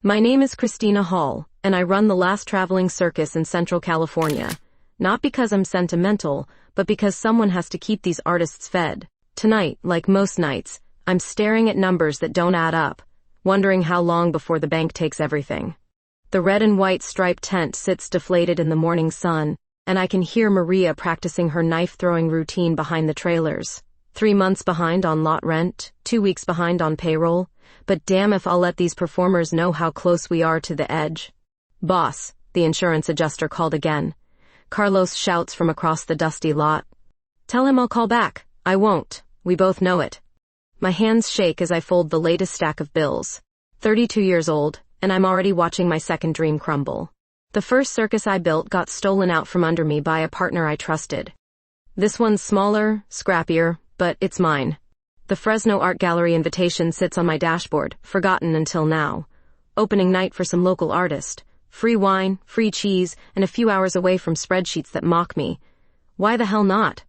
My name is Christina Hall, and I run the last traveling circus in Central California. Not because I'm sentimental, but because someone has to keep these artists fed. Tonight, like most nights, I'm staring at numbers that don't add up, wondering how long before the bank takes everything. The red and white striped tent sits deflated in the morning sun, and I can hear Maria practicing her knife-throwing routine behind the trailers. 3 months behind on lot rent, 2 weeks behind on payroll, but damn if I'll let these performers know how close we are to the edge. Boss, the insurance adjuster called again. Carlos shouts from across the dusty lot. Tell him I'll call back. I won't. We both know it. My hands shake as I fold the latest stack of bills. 32 years old, and I'm already watching my second dream crumble. The first circus I built got stolen out from under me by a partner I trusted. This one's smaller, scrappier, but it's mine. The Fresno Art Gallery invitation sits on my dashboard, forgotten until now. Opening night for some local artist. Free wine, free cheese, and a few hours away from spreadsheets that mock me. Why the hell not?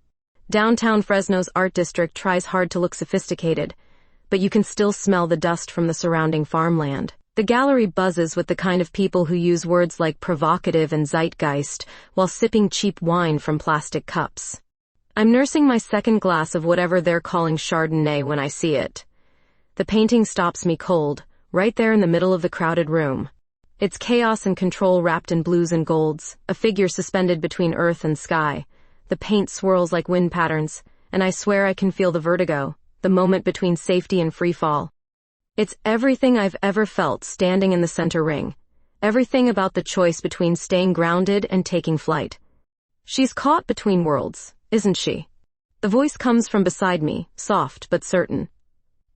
Downtown Fresno's art district tries hard to look sophisticated, but you can still smell the dust from the surrounding farmland. The gallery buzzes with the kind of people who use words like provocative and zeitgeist while sipping cheap wine from plastic cups. I'm nursing my second glass of whatever they're calling Chardonnay when I see it. The painting stops me cold, right there in the middle of the crowded room. It's chaos and control wrapped in blues and golds, a figure suspended between earth and sky. The paint swirls like wind patterns, and I swear I can feel the vertigo, the moment between safety and free fall. It's everything I've ever felt standing in the center ring. Everything about the choice between staying grounded and taking flight. She's caught between worlds, isn't she? The voice comes from beside me, soft but certain.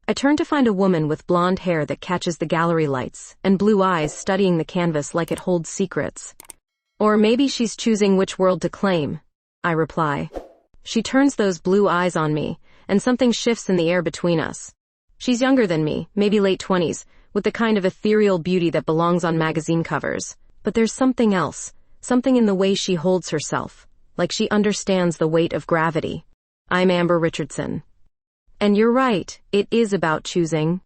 I turn to find a woman with blonde hair that catches the gallery lights, and blue eyes studying the canvas like it holds secrets. Or maybe she's choosing which world to claim, I reply. She turns those blue eyes on me, and something shifts in the air between us. She's younger than me, maybe late 20s, with the kind of ethereal beauty that belongs on magazine covers. But there's something else, something in the way she holds herself, like she understands the weight of gravity. I'm Amber Richardson. And you're right, it is about choosing.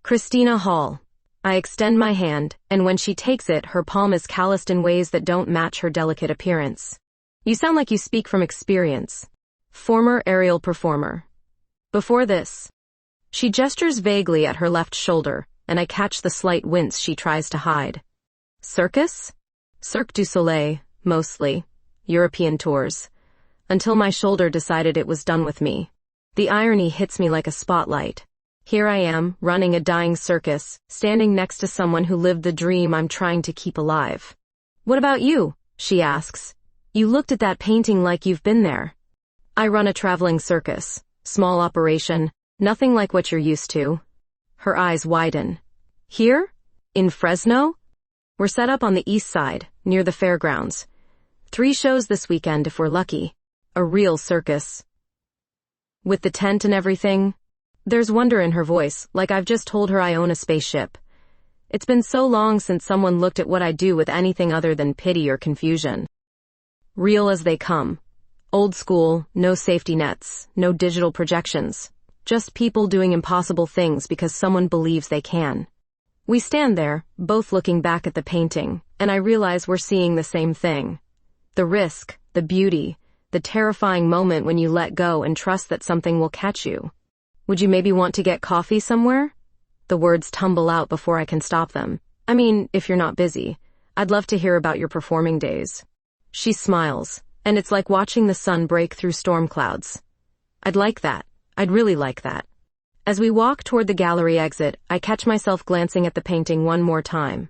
Christina Hall. I extend my hand, and when she takes it, her palm is calloused in ways that don't match her delicate appearance. You sound like you speak from experience. Former aerial performer. Before this. She gestures vaguely at her left shoulder, and I catch the slight wince she tries to hide. Circus? Cirque du Soleil, mostly. European tours. Until my shoulder decided it was done with me. The irony hits me like a spotlight. Here I am, running a dying circus, standing next to someone who lived the dream I'm trying to keep alive. What about you? She asks. You looked at that painting like you've been there. I run a traveling circus. Small operation, nothing like what you're used to. Her eyes widen. Here? In Fresno? We're set up on the east side, near the fairgrounds. 3 shows this weekend if we're lucky. A real circus. With the tent and everything. There's wonder in her voice, like I've just told her I own a spaceship. It's been so long since someone looked at what I do with anything other than pity or confusion. Real as they come. Old school, no safety nets, no digital projections. Just people doing impossible things because someone believes they can. We stand there, both looking back at the painting, and I realize we're seeing the same thing. The risk, the beauty, the terrifying moment when you let go and trust that something will catch you. Would you maybe want to get coffee somewhere? The words tumble out before I can stop them. I mean, if you're not busy. I'd love to hear about your performing days. She smiles, and it's like watching the sun break through storm clouds. I'd like that. I'd really like that. As we walk toward the gallery exit, I catch myself glancing at the painting one more time.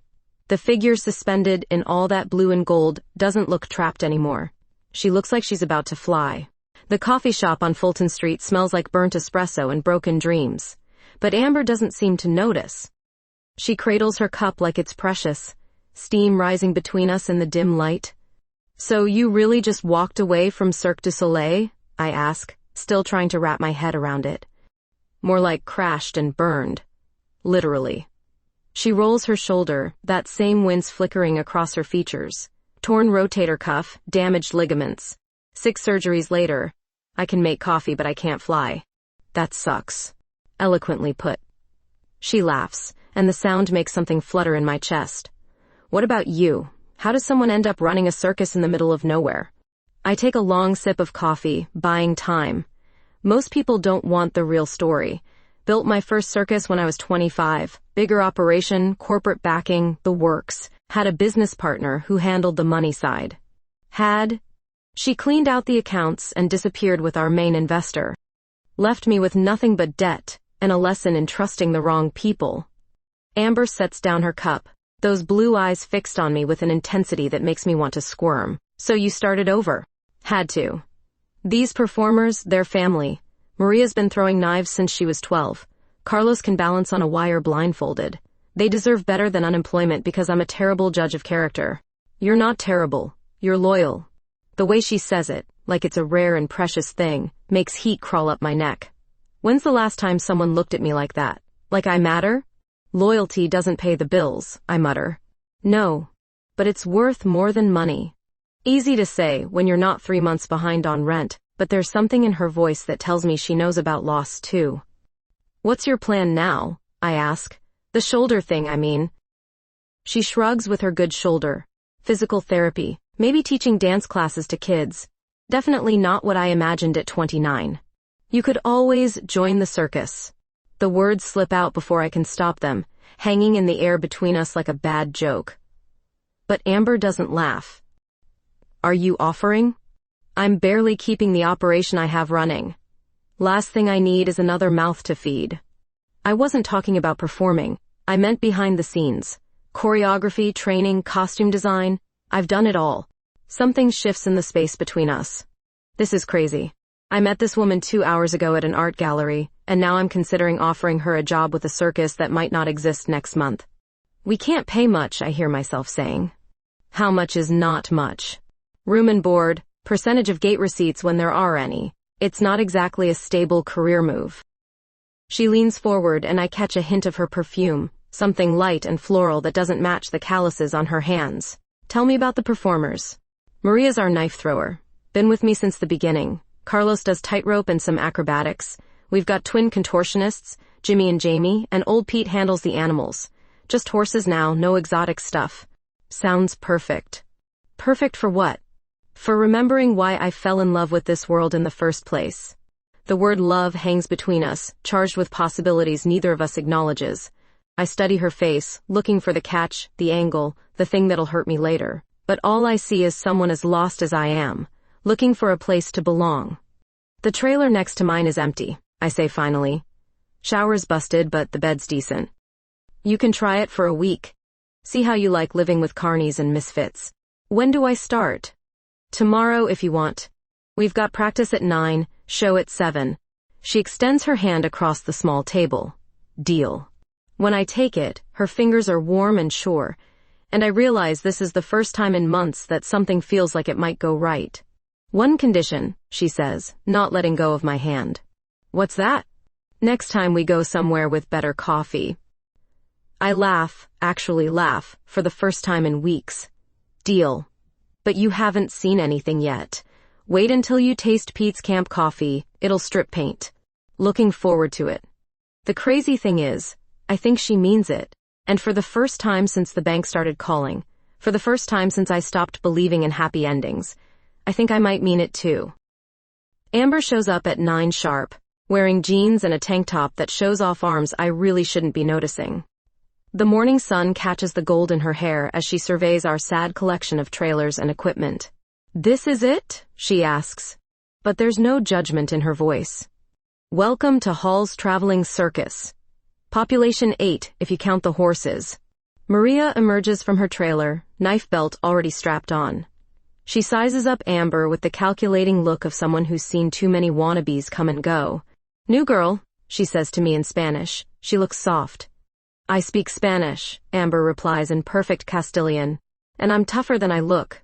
The figure suspended in all that blue and gold doesn't look trapped anymore. She looks like she's about to fly. The coffee shop on Fulton Street smells like burnt espresso and broken dreams. But Amber doesn't seem to notice. She cradles her cup like it's precious, steam rising between us in the dim light. So you really just walked away from Cirque du Soleil? I ask, still trying to wrap my head around it. More like crashed and burned. Literally. She rolls her shoulder, that same wince flickering across her features. Torn rotator cuff, damaged ligaments. 6 surgeries later. I can make coffee but I can't fly. That sucks. Eloquently put. She laughs, and the sound makes something flutter in my chest. What about you? How does someone end up running a circus in the middle of nowhere? I take a long sip of coffee, buying time. Most people don't want the real story. Built my first circus when I was 25. Bigger operation, corporate backing, the works. Had a business partner who handled the money side. She cleaned out the accounts and disappeared with our main investor. Left me with nothing but debt and a lesson in trusting the wrong people. Amber sets down her cup, those blue eyes fixed on me with an intensity that makes me want to squirm. So you started over. Had to. These performers, they're family. Maria's been throwing knives since she was 12. Carlos can balance on a wire blindfolded. They deserve better than unemployment because I'm a terrible judge of character. You're not terrible. You're loyal. The way she says it, like it's a rare and precious thing, makes heat crawl up my neck. When's the last time someone looked at me like that? Like I matter? Loyalty doesn't pay the bills, I mutter. No. But it's worth more than money. Easy to say when you're not 3 months behind on rent, but there's something in her voice that tells me she knows about loss too. What's your plan now? I ask. The shoulder thing, I mean. She shrugs with her good shoulder. Physical therapy, maybe teaching dance classes to kids. Definitely not what I imagined at 29. You could always join the circus. The words slip out before I can stop them, hanging in the air between us like a bad joke. But Amber doesn't laugh. Are you offering? I'm barely keeping the operation I have running. Last thing I need is another mouth to feed. I wasn't talking about performing. I meant behind the scenes. Choreography, training, costume design. I've done it all. Something shifts in the space between us. This is crazy. I met this woman 2 hours ago at an art gallery, and now I'm considering offering her a job with a circus that might not exist next month. We can't pay much, I hear myself saying. How much is not much? Room and board, percentage of gate receipts when there are any. It's not exactly a stable career move. She leans forward and I catch a hint of her perfume, something light and floral that doesn't match the calluses on her hands. Tell me about the performers. Maria's our knife thrower. Been with me since the beginning. Carlos does tightrope and some acrobatics. We've got twin contortionists, Jimmy and Jamie, and old Pete handles the animals. Just horses now, no exotic stuff. Sounds perfect. Perfect for what? For remembering why I fell in love with this world in the first place. The word love hangs between us, charged with possibilities neither of us acknowledges. I study her face, looking for the catch, the angle, the thing that'll hurt me later. But all I see is someone as lost as I am, looking for a place to belong. The trailer next to mine is empty, I say finally. Shower's busted, but the bed's decent. You can try it for a week. See how you like living with carnies and misfits. When do I start? Tomorrow if you want. We've got practice at 9, show at 7. She extends her hand across the small table. Deal. When I take it, her fingers are warm and sure, and I realize this is the first time in months that something feels like it might go right. One condition, she says, not letting go of my hand. What's that? Next time we go somewhere with better coffee. I laugh, actually laugh, for the first time in weeks. Deal. But you haven't seen anything yet. Wait until you taste Pete's Camp coffee, it'll strip paint. Looking forward to it. The crazy thing is, I think she means it. And for the first time since the bank started calling, for the first time since I stopped believing in happy endings, I think I might mean it too. Amber shows up at 9 sharp, wearing jeans and a tank top that shows off arms I really shouldn't be noticing. The morning sun catches the gold in her hair as she surveys our sad collection of trailers and equipment. This is it? She asks. But there's no judgment in her voice. Welcome to Hall's Traveling Circus. Population 8, if you count the horses. Maria emerges from her trailer, knife belt already strapped on. She sizes up Amber with the calculating look of someone who's seen too many wannabes come and go. New girl, she says to me in Spanish. She looks soft. I speak Spanish, Amber replies in perfect Castilian. And I'm tougher than I look.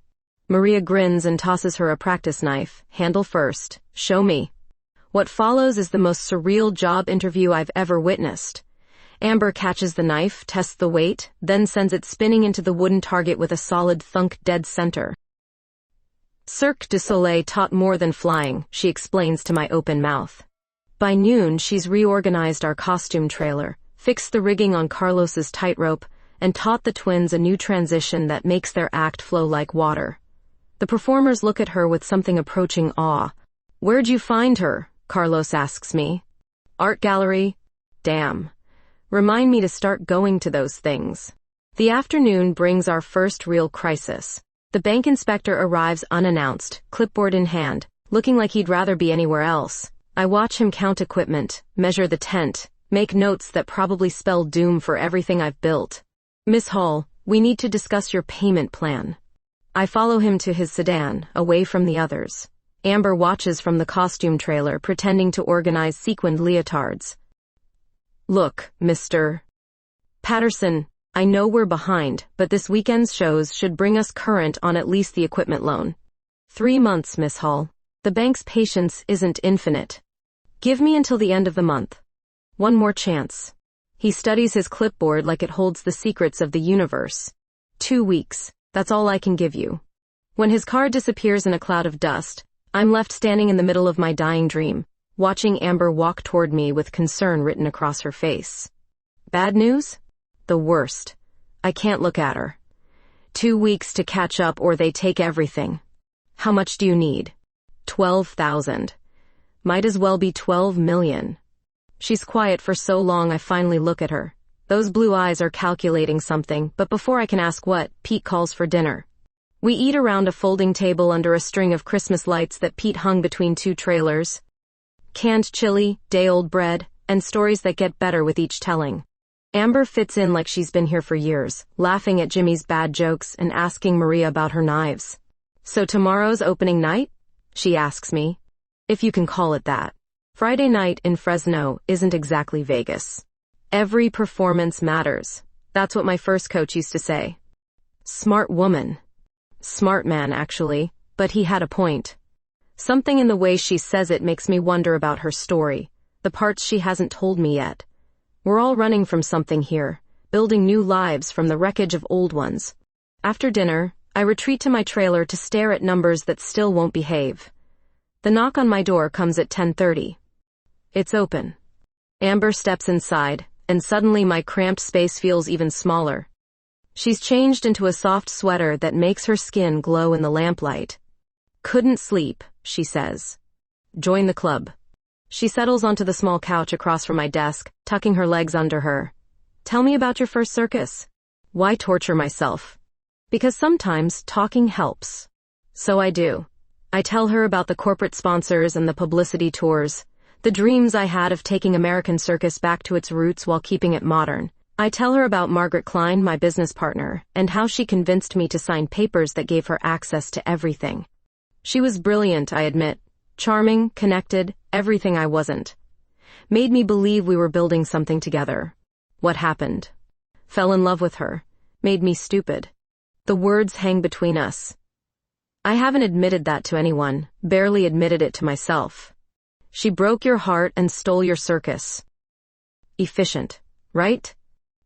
Maria grins and tosses her a practice knife, handle first. Show me. What follows is the most surreal job interview I've ever witnessed. Amber catches the knife, tests the weight, then sends it spinning into the wooden target with a solid thunk dead center. Cirque du Soleil taught more than flying, she explains to my open mouth. By noon, she's reorganized our costume trailer, fixed the rigging on Carlos's tightrope, and taught the twins a new transition that makes their act flow like water. The performers look at her with something approaching awe. "Where'd you find her?" Carlos asks me. "Art gallery." Damn. Remind me to start going to those things. The afternoon brings our first real crisis. The bank inspector arrives unannounced, clipboard in hand, looking like he'd rather be anywhere else. I watch him count equipment, measure the tent, make notes that probably spell doom for everything I've built. "Miss Hall, we need to discuss your payment plan." I follow him to his sedan, away from the others. Amber watches from the costume trailer, pretending to organize sequined leotards. "Look, Mr. Patterson, I know we're behind, but this weekend's shows should bring us current on at least the equipment loan." 3 months, Miss Hall. The bank's patience isn't infinite. Give me until the end of the month. One more chance. He studies his clipboard like it holds the secrets of the universe. 2 weeks. That's all I can give you. When his car disappears in a cloud of dust, I'm left standing in the middle of my dying dream, watching Amber walk toward me with concern written across her face. Bad news? The worst. I can't look at her. 2 weeks to catch up or they take everything. How much do you need? 12,000. Might as well be 12 million. She's quiet for so long I finally look at her. Those blue eyes are calculating something, but before I can ask what, Pete calls for dinner. We eat around a folding table under a string of Christmas lights that Pete hung between 2 trailers. Canned chili, day-old bread, and stories that get better with each telling. Amber fits in like she's been here for years, laughing at Jimmy's bad jokes and asking Maria about her knives. "So tomorrow's opening night?" she asks me. If you can call it that. Friday night in Fresno isn't exactly Vegas. Every performance matters. That's what my first coach used to say. Smart woman. Smart man, actually, but he had a point. Something in the way she says it makes me wonder about her story, the parts she hasn't told me yet. We're all running from something here, building new lives from the wreckage of old ones. After dinner, I retreat to my trailer to stare at numbers that still won't behave. The knock on my door comes at 10:30. It's open. Amber steps inside, and suddenly my cramped space feels even smaller. She's changed into a soft sweater that makes her skin glow in the lamplight. "Couldn't sleep," she says. "Join the club." She settles onto the small couch across from my desk, tucking her legs under her. "Tell me about your first circus." Why torture myself? Because sometimes talking helps. So I do. I tell her about the corporate sponsors and the publicity tours, the dreams I had of taking American circus back to its roots while keeping it modern. I tell her about Margaret Klein, my business partner, and how she convinced me to sign papers that gave her access to everything. She was brilliant, I admit. Charming, connected, everything I wasn't. Made me believe we were building something together. What happened? Fell in love with her. Made me stupid. The words hang between us. I haven't admitted that to anyone, barely admitted it to myself. She broke your heart and stole your circus. Efficient, right?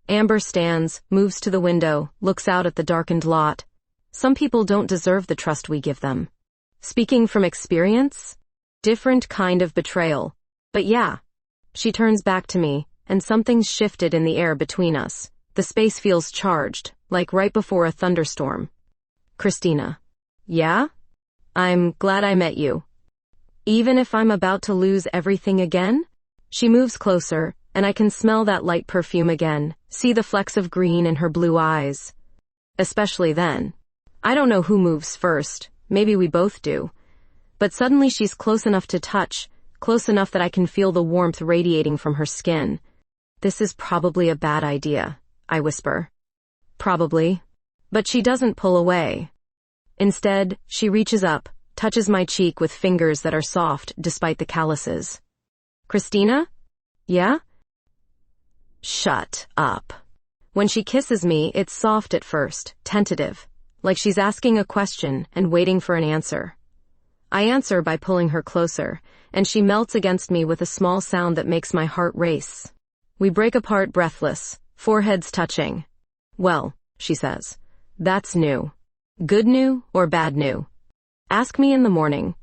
Amber stands, moves to the window, looks out at the darkened lot. Some people don't deserve the trust we give them. Speaking from experience? Different kind of betrayal. But yeah. She turns back to me, and something's shifted in the air between us. The space feels charged, like right before a thunderstorm. Christina. Yeah? I'm glad I met you. Even if I'm about to lose everything again? She moves closer, and I can smell that light perfume again, see the flecks of green in her blue eyes. Especially then. I don't know who moves first, maybe we both do. But suddenly she's close enough to touch, close enough that I can feel the warmth radiating from her skin. This is probably a bad idea, I whisper. Probably. But she doesn't pull away. Instead, she reaches up, touches my cheek with fingers that are soft despite the calluses. Christina? Yeah? Shut up. When she kisses me, it's soft at first, tentative, like she's asking a question and waiting for an answer. I answer by pulling her closer, and she melts against me with a small sound that makes my heart race. We break apart breathless, foreheads touching. Well, she says, that's new. Good new or bad new? Ask me in the morning.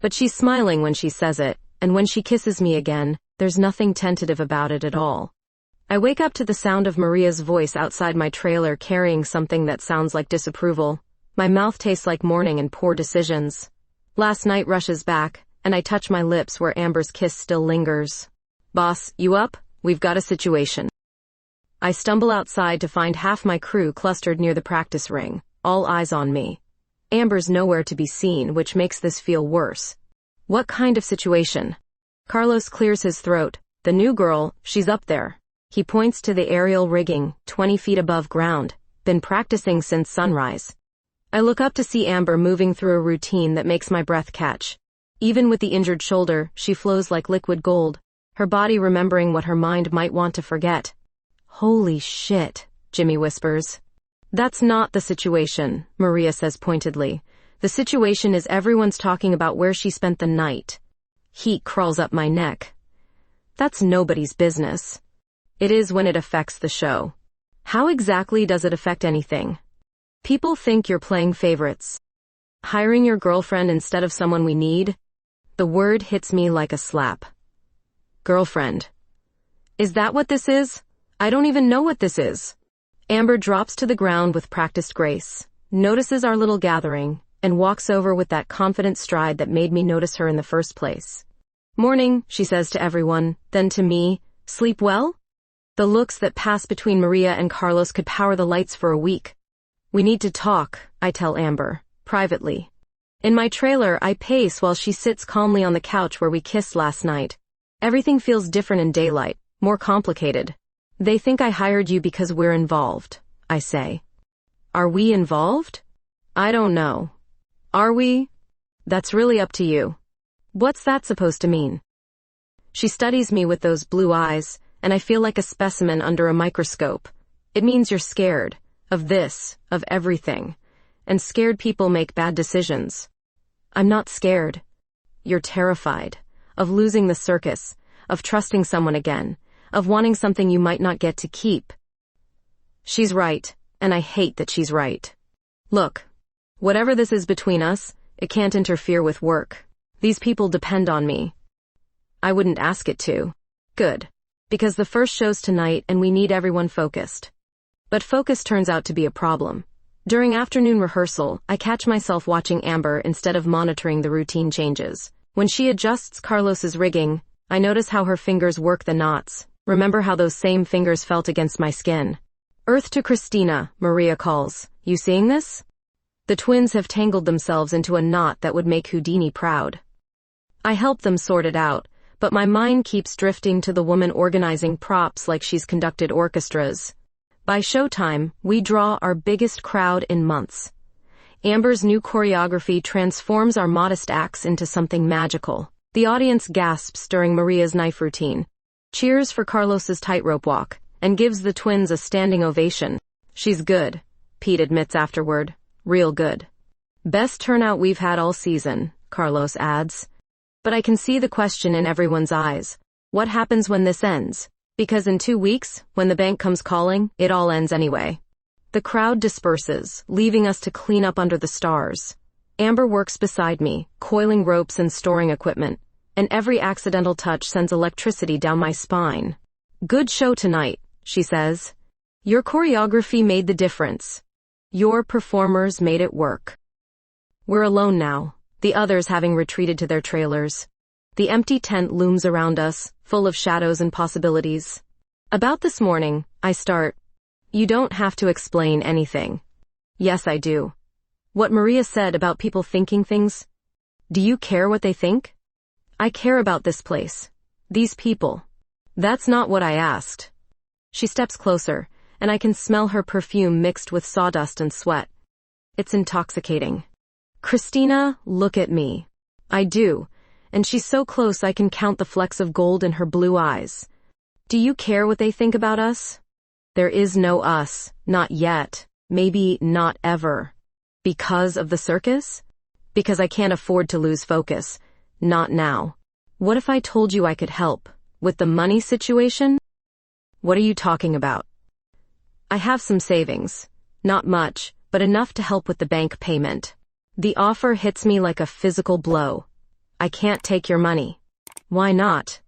But she's smiling when she says it, and when she kisses me again, there's nothing tentative about it at all. I wake up to the sound of Maria's voice outside my trailer carrying something that sounds like disapproval. My mouth tastes like morning and poor decisions. Last night rushes back, and I touch my lips where Amber's kiss still lingers. Boss, you up? We've got a situation. I stumble outside to find half my crew clustered near the practice ring, all eyes on me. Amber's nowhere to be seen, which makes this feel worse. What kind of situation? Carlos clears his throat. The new girl, she's up there. He points to the aerial rigging, 20 feet above ground. Been practicing since sunrise. I look up to see Amber moving through a routine that makes my breath catch. Even with the injured shoulder, she flows like liquid gold, her body remembering what her mind might want to forget. Holy shit, Jimmy whispers. That's not the situation, Maria says pointedly. The situation is everyone's talking about where she spent the night. Heat crawls up my neck. That's nobody's business. It is when it affects the show. How exactly does it affect anything? People think you're playing favorites. Hiring your girlfriend instead of someone we need? The word hits me like a slap. Girlfriend. Is that what this is? I don't even know what this is. Amber drops to the ground with practiced grace, notices our little gathering, and walks over with that confident stride that made me notice her in the first place. Morning, she says to everyone, then to me, sleep well? The looks that pass between Maria and Carlos could power the lights for a week. We need to talk, I tell Amber, privately. In my trailer, I pace while she sits calmly on the couch where we kissed last night. Everything feels different in daylight, more complicated. They think I hired you because we're involved, I say. Are we involved? I don't know. Are we? That's really up to you. What's that supposed to mean? She studies me with those blue eyes, and I feel like a specimen under a microscope. It means you're scared. Of this, of everything. And scared people make bad decisions. I'm not scared. You're terrified. Of losing the circus. Of trusting someone again. Of wanting something you might not get to keep. She's right, and I hate that she's right. Look, whatever this is between us, it can't interfere with work. These people depend on me. I wouldn't ask it to. Good. Because the first show's tonight and we need everyone focused. But focus turns out to be a problem. During afternoon rehearsal, I catch myself watching Amber instead of monitoring the routine changes. When she adjusts Carlos's rigging, I notice how her fingers work the knots. Remember how those same fingers felt against my skin. Earth to Christina, Maria calls. You seeing this? The twins have tangled themselves into a knot that would make Houdini proud. I help them sort it out, but my mind keeps drifting to the woman organizing props like she's conducted orchestras. By showtime, we draw our biggest crowd in months. Amber's new choreography transforms our modest acts into something magical. The audience gasps during Maria's knife routine, cheers for Carlos's tightrope walk, and gives the twins a standing ovation. She's good, Pete admits afterward. Real good. Best turnout we've had all season, Carlos adds. But I can see the question in everyone's eyes. What happens when this ends? Because in 2 weeks, when the bank comes calling, it all ends anyway. The crowd disperses, leaving us to clean up under the stars. Amber works beside me, coiling ropes and storing equipment, and every accidental touch sends electricity down my spine. Good show tonight, she says. Your choreography made the difference. Your performers made it work. We're alone now, the others having retreated to their trailers. The empty tent looms around us, full of shadows and possibilities. About this morning, I start. You don't have to explain anything. Yes, I do. What Maria said about people thinking things. Do you care what they think? I care about this place. These people. That's not what I asked. She steps closer, and I can smell her perfume mixed with sawdust and sweat. It's intoxicating. Christina, look at me. I do. And she's so close I can count the flecks of gold in her blue eyes. Do you care what they think about us? There is no us, not yet, maybe not ever. Because of the circus? Because I can't afford to lose focus. Not now. What if I told you I could help? With the money situation? What are you talking about? I have some savings. Not much, but enough to help with the bank payment. The offer hits me like a physical blow. I can't take your money. Why not?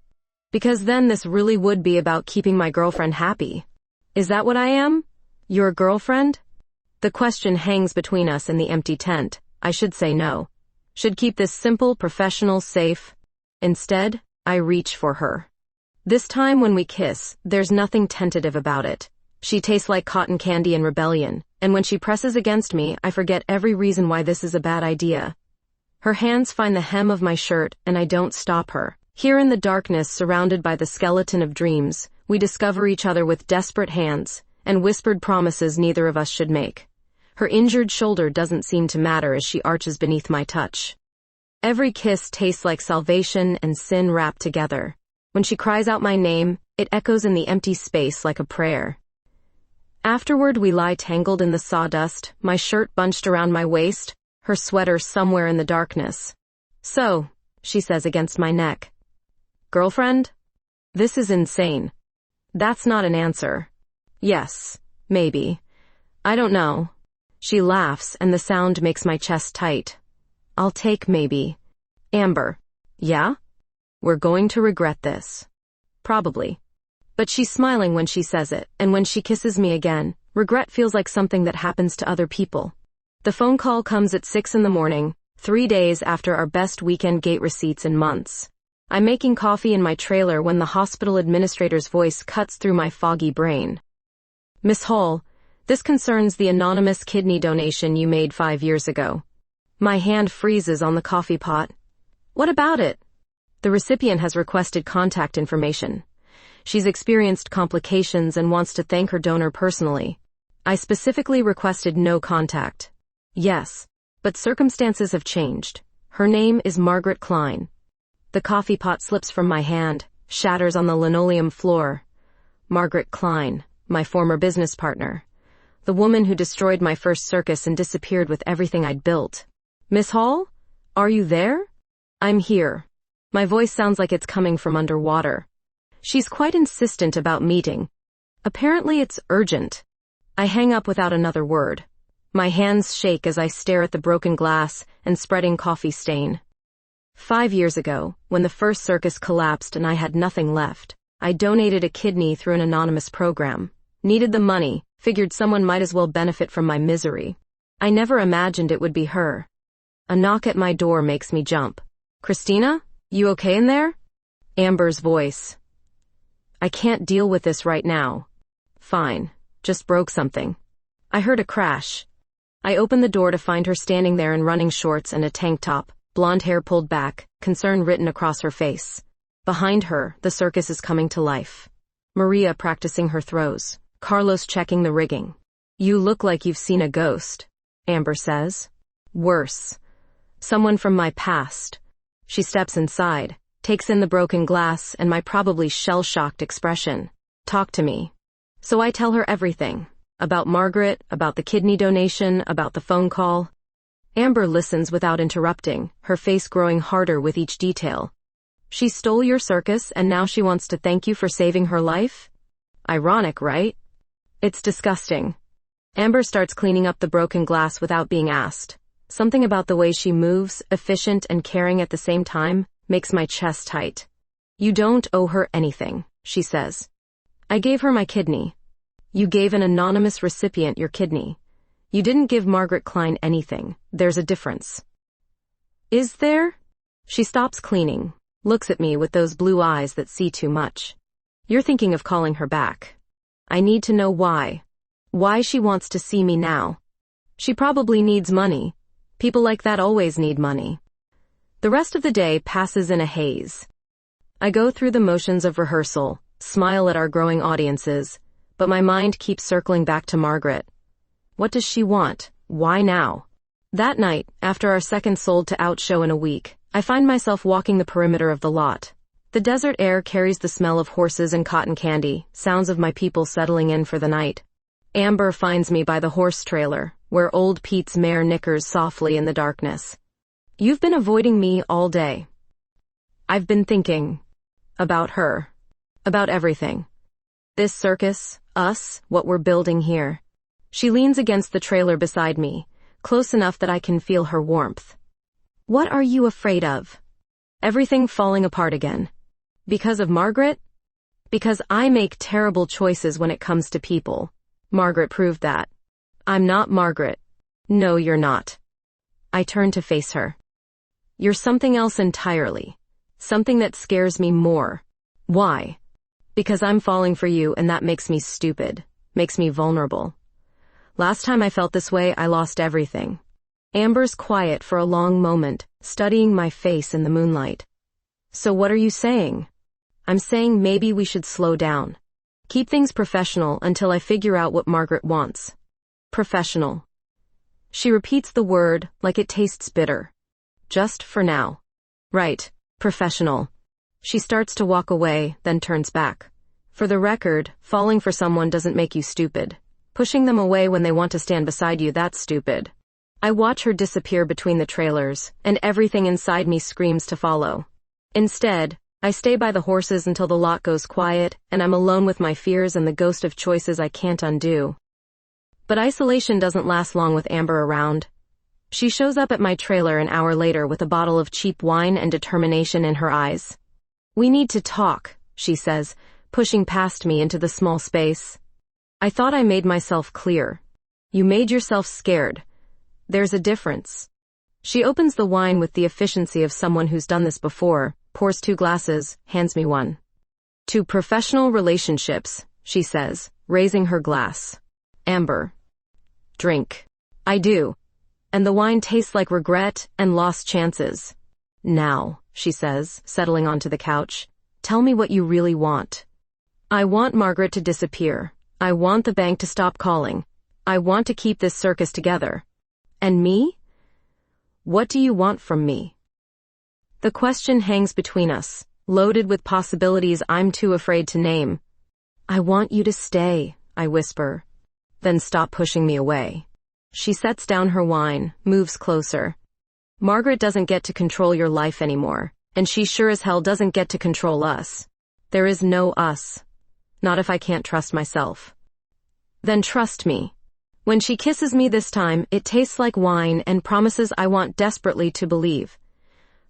Because then this really would be about keeping my girlfriend happy. Is that what I am? Your girlfriend? The question hangs between us in the empty tent. I should say no. Should keep this simple, professional, safe. Instead, I reach for her. This time when we kiss, there's nothing tentative about it. She tastes like cotton candy and rebellion, and when she presses against me, I forget every reason why this is a bad idea. Her hands find the hem of my shirt, and I don't stop her. Here in the darkness, surrounded by the skeleton of dreams, we discover each other with desperate hands, and whispered promises neither of us should make. Her injured shoulder doesn't seem to matter as she arches beneath my touch. Every kiss tastes like salvation and sin wrapped together. When she cries out my name, it echoes in the empty space like a prayer. Afterward, we lie tangled in the sawdust, my shirt bunched around my waist, her sweater somewhere in the darkness. So, she says against my neck. Girlfriend? This is insane. That's not an answer. Yes, maybe. I don't know. She laughs, and the sound makes my chest tight. I'll take maybe. Amber. Yeah? We're going to regret this. Probably. But she's smiling when she says it, and when she kisses me again, regret feels like something that happens to other people. The phone call comes at 6 a.m, 3 days after our best weekend gate receipts in months. I'm making coffee in my trailer when the hospital administrator's voice cuts through my foggy brain. Miss Hall, this concerns the anonymous kidney donation you made 5 years ago. My hand freezes on the coffee pot. What about it? The recipient has requested contact information. She's experienced complications and wants to thank her donor personally. I specifically requested no contact. Yes, but circumstances have changed. Her name is Margaret Klein. The coffee pot slips from my hand, shatters on the linoleum floor. Margaret Klein, my former business partner. The woman who destroyed my first circus and disappeared with everything I'd built. Miss Hall? Are you there? I'm here. My voice sounds like it's coming from underwater. She's quite insistent about meeting. Apparently it's urgent. I hang up without another word. My hands shake as I stare at the broken glass and spreading coffee stain. 5 years ago, when the first circus collapsed and I had nothing left, I donated a kidney through an anonymous program. Needed the money, figured someone might as well benefit from my misery. I never imagined it would be her. A knock at my door makes me jump. Christina, you okay in there? Amber's voice. I can't deal with this right now. Fine, just broke something. I heard a crash. I opened the door to find her standing there in running shorts and a tank top, blonde hair pulled back, concern written across her face. Behind her, the circus is coming to life. Maria practicing her throws. Carlos checking the rigging. You look like you've seen a ghost, Amber says. Worse. Someone from my past. She steps inside, takes in the broken glass and my probably shell-shocked expression. Talk to me. So I tell her everything. About Margaret, about the kidney donation, about the phone call. Amber listens without interrupting, her face growing harder with each detail. She stole your circus and now she wants to thank you for saving her life? Ironic, right? It's disgusting. Amber starts cleaning up the broken glass without being asked. Something about the way she moves, efficient and caring at the same time, makes my chest tight. You don't owe her anything, she says. I gave her my kidney. You gave an anonymous recipient your kidney. You didn't give Margaret Klein anything. There's a difference. Is there? She stops cleaning, looks at me with those blue eyes that see too much. You're thinking of calling her back. I need to know why. Why she wants to see me now. She probably needs money. People like that always need money. The rest of the day passes in a haze. I go through the motions of rehearsal, smile at our growing audiences, but my mind keeps circling back to Margaret. What does she want? Why now? That night, after our second sold-to-out show in a week, I find myself walking the perimeter of the lot. The desert air carries the smell of horses and cotton candy, sounds of my people settling in for the night. Amber finds me by the horse trailer, where old Pete's mare nickers softly in the darkness. You've been avoiding me all day. I've been thinking about her, about everything. This circus, us, what we're building here. She leans against the trailer beside me, close enough that I can feel her warmth. What are you afraid of? Everything falling apart again. Because of Margaret? Because I make terrible choices when it comes to people. Margaret proved that. I'm not Margaret. No, you're not. I turn to face her. You're something else entirely. Something that scares me more. Why? Because I'm falling for you and that makes me stupid. Makes me vulnerable. Last time I felt this way, I lost everything. Amber's quiet for a long moment, studying my face in the moonlight. So what are you saying? I'm saying maybe we should slow down. Keep things professional until I figure out what Margaret wants. Professional. She repeats the word like it tastes bitter. Just for now. Right, professional. She starts to walk away, then turns back. For the record, falling for someone doesn't make you stupid. Pushing them away when they want to stand beside you, that's stupid. I watch her disappear between the trailers, and everything inside me screams to follow. Instead, I stay by the horses until the lot goes quiet, and I'm alone with my fears and the ghost of choices I can't undo. But isolation doesn't last long with Amber around. She shows up at my trailer an hour later with a bottle of cheap wine and determination in her eyes. We need to talk, she says, pushing past me into the small space. I thought I made myself clear. You made yourself scared. There's a difference. She opens the wine with the efficiency of someone who's done this before, pours 2 glasses, hands me one. To professional relationships, she says, raising her glass. Amber. Drink. I do. And the wine tastes like regret and lost chances. Now, she says, settling onto the couch, tell me what you really want. I want Margaret to disappear. I want the bank to stop calling. I want to keep this circus together. And me? What do you want from me? The question hangs between us, loaded with possibilities I'm too afraid to name. I want you to stay, I whisper. Then stop pushing me away. She sets down her wine, moves closer. Margaret doesn't get to control your life anymore, and she sure as hell doesn't get to control us. There is no us. Not if I can't trust myself. Then trust me. When she kisses me this time, it tastes like wine and promises I want desperately to believe.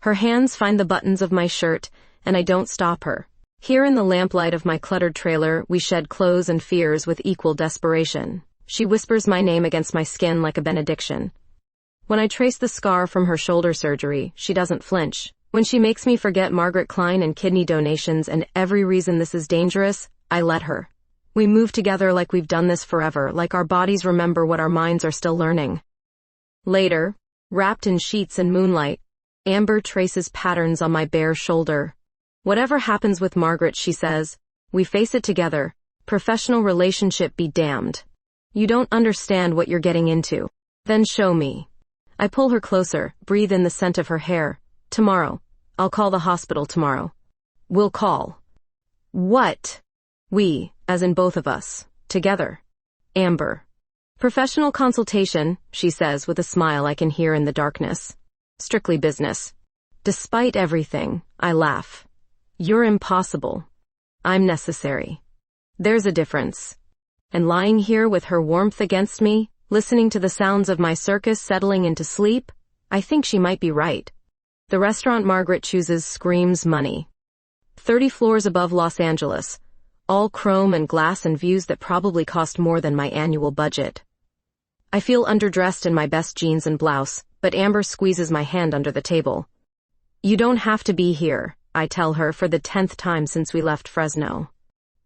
Her hands find the buttons of my shirt, and I don't stop her. Here in the lamplight of my cluttered trailer, we shed clothes and fears with equal desperation. She whispers my name against my skin like a benediction. When I trace the scar from her shoulder surgery, she doesn't flinch. When she makes me forget Margaret Klein and kidney donations and every reason this is dangerous, I let her. We move together like we've done this forever, like our bodies remember what our minds are still learning. Later, wrapped in sheets and moonlight, Amber traces patterns on my bare shoulder. Whatever happens with Margaret, she says, we face it together. Professional relationship be damned. You don't understand what you're getting into. Then show me. I pull her closer, breathe in the scent of her hair. Tomorrow. I'll call the hospital tomorrow. We'll call. What? We, as in both of us. Together. Amber. Professional consultation, she says with a smile I can hear in the darkness. Strictly business. Despite everything, I laugh. You're impossible. I'm necessary. There's a difference. And lying here with her warmth against me, listening to the sounds of my circus settling into sleep, I think she might be right. The restaurant Margaret chooses screams money. 30 floors above Los Angeles. All chrome and glass and views that probably cost more than my annual budget. I feel underdressed in my best jeans and blouse, but Amber squeezes my hand under the table. You don't have to be here, I tell her for the 10th time since we left Fresno.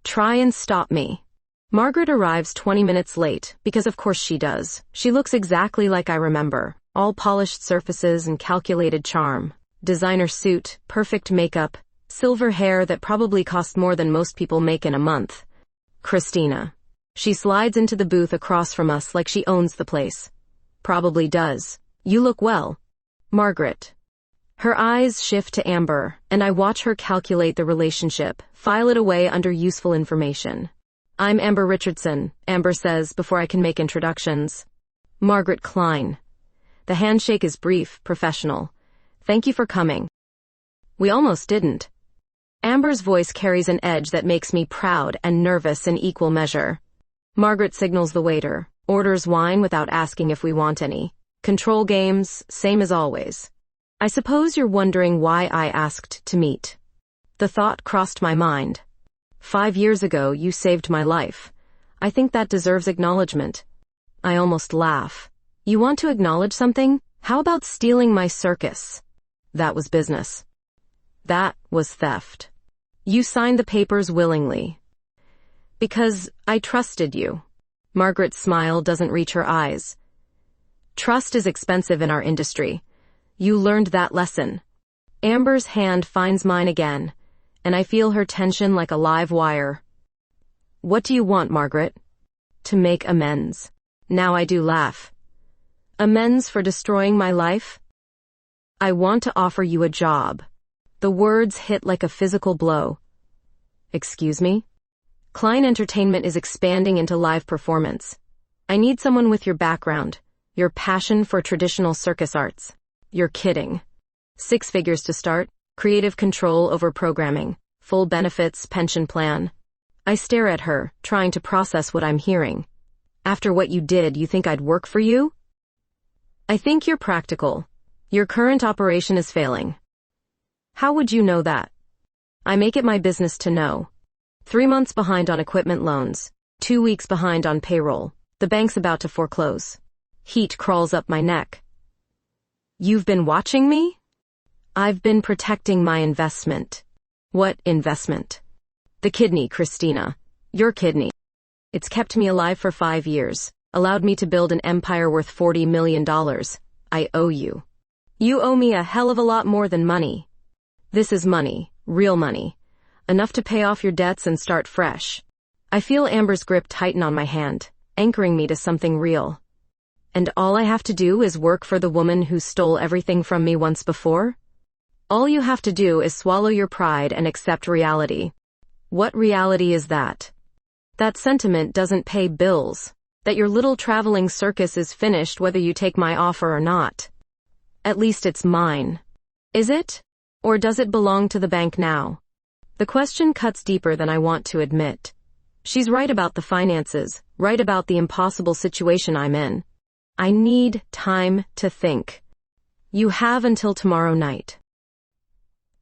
Try and stop me. Margaret arrives 20 minutes late, because of course she does. She looks exactly like I remember. All polished surfaces and calculated charm. Designer suit, perfect makeup, silver hair that probably cost more than most people make in a month. Christina. She slides into the booth across from us like she owns the place. Probably does. You look well. Margaret. Her eyes shift to Amber, and I watch her calculate the relationship, file it away under useful information. I'm Amber Richardson, Amber says before I can make introductions. Margaret Klein. The handshake is brief, professional. Thank you for coming. We almost didn't. Amber's voice carries an edge that makes me proud and nervous in equal measure. Margaret signals the waiter, orders wine without asking if we want any. Control games, same as always. I suppose you're wondering why I asked to meet. The thought crossed my mind. 5 years ago, you saved my life. I think that deserves acknowledgement. I almost laugh. You want to acknowledge something? How about stealing my circus? That was business. That was theft. You signed the papers willingly. Because I trusted you. Margaret's smile doesn't reach her eyes. Trust is expensive in our industry. You learned that lesson. Amber's hand finds mine again, and I feel her tension like a live wire. What do you want, Margaret? To make amends. Now I do laugh. Amends for destroying my life? I want to offer you a job. The words hit like a physical blow. Excuse me? Klein Entertainment is expanding into live performance. I need someone with your background, your passion for traditional circus arts. You're kidding. 6 figures to start, creative control over programming, full benefits, pension plan. I stare at her, trying to process what I'm hearing. After what you did, you think I'd work for you? I think you're practical. Your current operation is failing. How would you know that? I make it my business to know. 3 months behind on equipment loans, 2 weeks behind on payroll. The bank's about to foreclose. Heat crawls up my neck. You've been watching me? I've been protecting my investment. What investment? The kidney, Christina. Your kidney. It's kept me alive for 5 years, allowed me to build an empire worth $40 million. I owe you. You owe me a hell of a lot more than money. This is money, real money. Enough to pay off your debts and start fresh. I feel Amber's grip tighten on my hand, anchoring me to something real. And all I have to do is work for the woman who stole everything from me once before? All you have to do is swallow your pride and accept reality. What reality is that? That sentiment doesn't pay bills. That your little traveling circus is finished whether you take my offer or not. At least it's mine. Is it? Or does it belong to the bank now? The question cuts deeper than I want to admit. She's right about the finances, right about the impossible situation I'm in. I need time to think. You have until tomorrow night.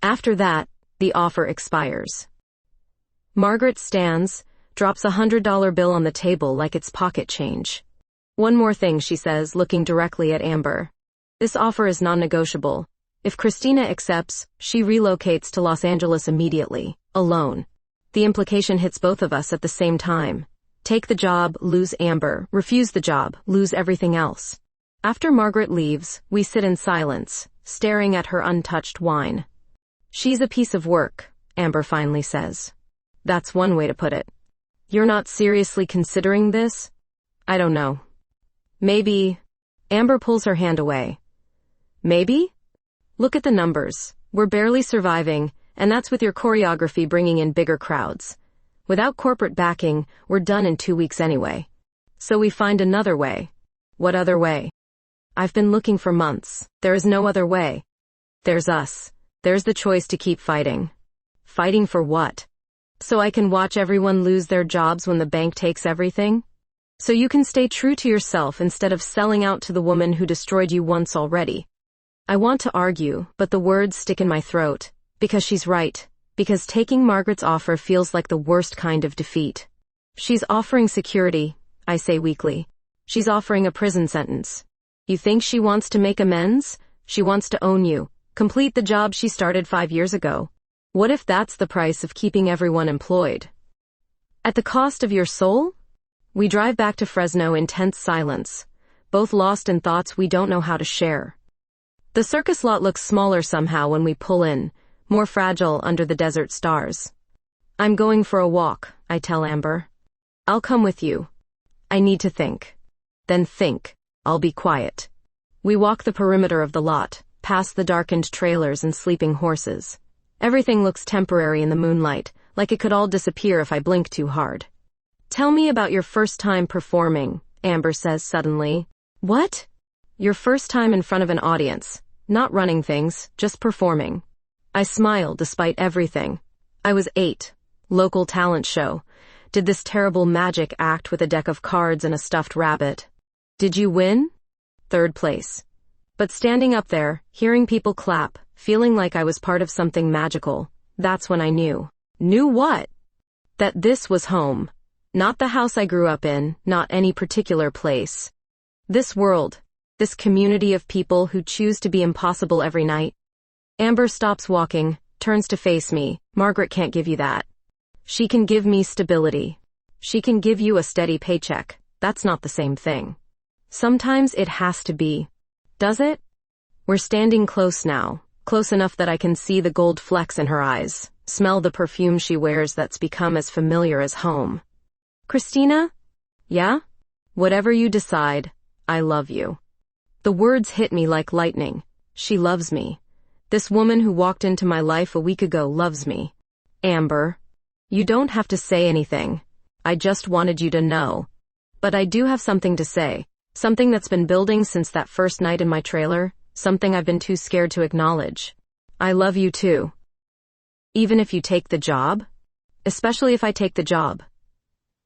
After that, the offer expires. Margaret stands, drops $100 bill on the table like it's pocket change. One more thing, she says, looking directly at Amber. This offer is non-negotiable. If Christina accepts, she relocates to Los Angeles immediately, alone. The implication hits both of us at the same time. Take the job, lose Amber. Refuse the job, lose everything else. After Margaret leaves, we sit in silence, staring at her untouched wine. She's a piece of work, Amber finally says. That's one way to put it. You're not seriously considering this? I don't know. Maybe. Amber pulls her hand away. Maybe? Look at the numbers. We're barely surviving, and that's with your choreography bringing in bigger crowds. Without corporate backing, we're done in 2 weeks anyway. So we find another way. What other way? I've been looking for months. There is no other way. There's us. There's the choice to keep fighting. Fighting for what? So I can watch everyone lose their jobs when the bank takes everything? So you can stay true to yourself instead of selling out to the woman who destroyed you once already. I want to argue, but the words stick in my throat. Because she's right. Because taking Margaret's offer feels like the worst kind of defeat. She's offering security, I say weakly. She's offering a prison sentence. You think she wants to make amends? She wants to own you. Complete the job she started 5 years ago. What if that's the price of keeping everyone employed? At the cost of your soul? We drive back to Fresno in tense silence, both lost in thoughts we don't know how to share. The circus lot looks smaller somehow when we pull in, more fragile under the desert stars. I'm going for a walk, I tell Amber. I'll come with you. I need to think. Then think. I'll be quiet. We walk the perimeter of the lot, past the darkened trailers and sleeping horses. Everything looks temporary in the moonlight, like it could all disappear if I blink too hard. Tell me about your first time performing, Amber says suddenly. What? Your first time in front of an audience. Not running things, just performing. I smile despite everything. I was 8. Local talent show. Did this terrible magic act with a deck of cards and a stuffed rabbit. Did you win? 3rd place. But standing up there, hearing people clap, feeling like I was part of something magical, That's when I knew. Knew what? That this was home. Not the house I grew up in, not any particular place. This world. This community of people who choose to be impossible every night. Amber stops walking, turns to face me. Margaret can't give you that. She can give me stability. She can give you a steady paycheck. That's not the same thing. Sometimes it has to be. Does it? We're standing close now, close enough that I can see the gold flecks in her eyes, smell the perfume she wears that's become as familiar as home. Christina? Yeah? Whatever you decide, I love you. The words hit me like lightning. She loves me. This woman who walked into my life a week ago loves me. Amber. You don't have to say anything. I just wanted you to know. But I do have something to say. Something that's been building since that first night in my trailer. Something I've been too scared to acknowledge. I love you too. Even if you take the job? Especially if I take the job.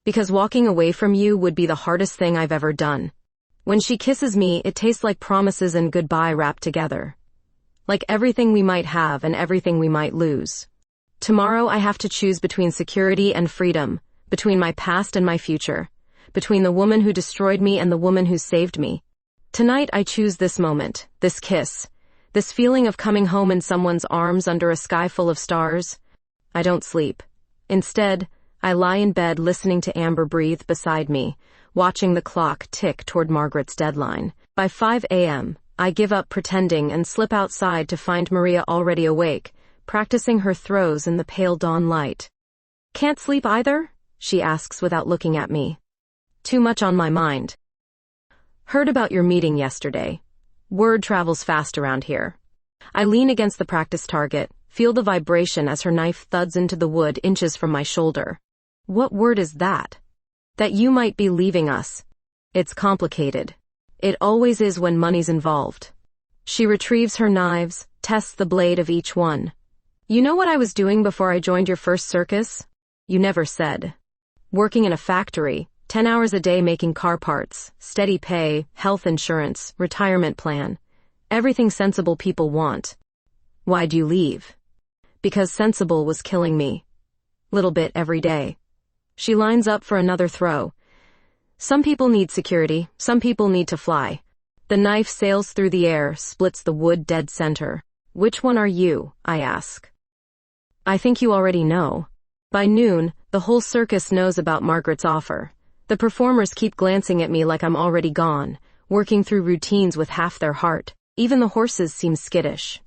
Because walking away from you would be the hardest thing I've ever done. When she kisses me, it tastes like promises and goodbye wrapped together. Like everything we might have and everything we might lose. Tomorrow I have to choose between security and freedom, between my past and my future, between the woman who destroyed me and the woman who saved me. Tonight I choose this moment, this kiss, this feeling of coming home in someone's arms under a sky full of stars. I don't sleep. Instead, I lie in bed listening to Amber breathe beside me, watching the clock tick toward Margaret's deadline. By 5 a.m., I give up pretending and slip outside to find Maria already awake, practicing her throws in the pale dawn light. Can't sleep either? She asks without looking at me. Too much on my mind. Heard about your meeting yesterday. Word travels fast around here. I lean against the practice target, feel the vibration as her knife thuds into the wood inches from my shoulder. What word is that? That you might be leaving us. It's complicated. It always is when money's involved. She retrieves her knives, tests the blade of each one. You know what I was doing before I joined your first circus? You never said. Working in a factory, 10 hours a day making car parts, steady pay, health insurance, retirement plan. Everything sensible people want. Why'd you leave? Because sensible was killing me. Little bit every day. She lines up for another throw. Some people need security, some people need to fly. The knife sails through the air, splits the wood dead center. Which one are you? I ask. I think you already know. By noon, the whole circus knows about Margaret's offer. The performers keep glancing at me like I'm already gone, working through routines with half their heart. Even the horses seem skittish.